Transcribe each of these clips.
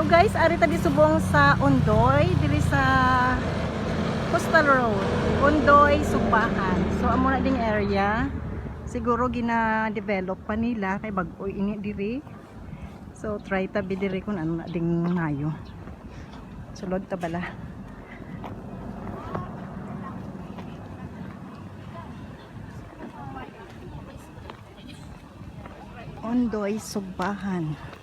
So guys, ari ta subong sa Ondoy, diri sa Coastal Road, Ondoy, Sugbahan. So amo na ding area. Siguro gina-develop pa nila kay bag-o ini diri. So try ta bi diri kun ano na ding mayo. Sulod ta bala. Ondoy, Sugbahan.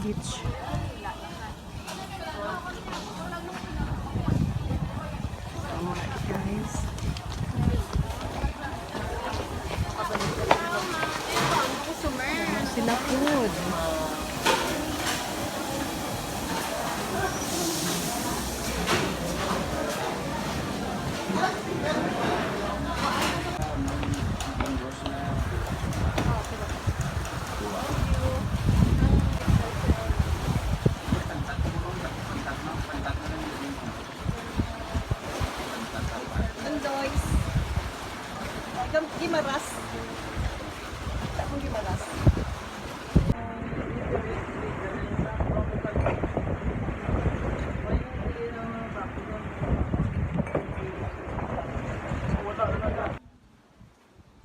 Beach. Guys. Sila food. Gimaras. Tapos gimaras.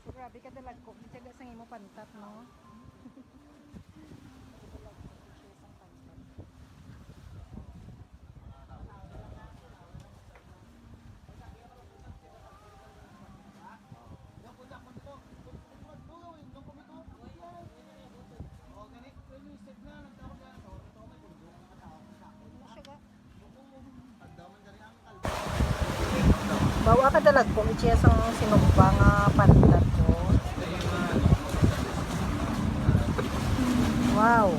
So, grabe ka dalag ko. Tiyaga sa imo pantat, no? Bawa ka dalag ko, ichiya sang sinugba nga pantat ko. Wow.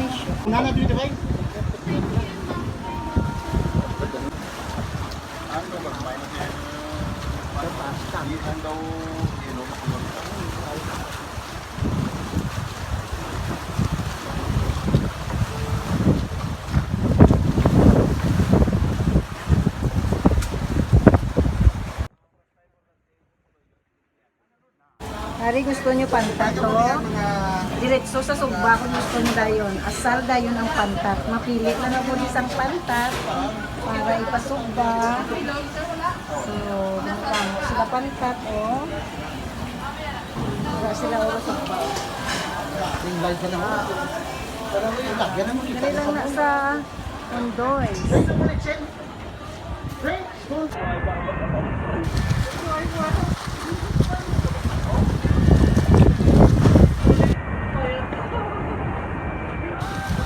Ay, shit. Nana dito ba? Ano ba kumain na yan? Ano daw, Hari, gusto nyo pantat to? Diretso sa sugba kung gusto nyo dayon. Asal dayon ang pantat. Mapilit na na po isang pantat para ipasugba. So, nakamo sila pantat, oh. Para sila oras sugba. tinggal ka na. Dali lang na sa Ondoy. Sorry,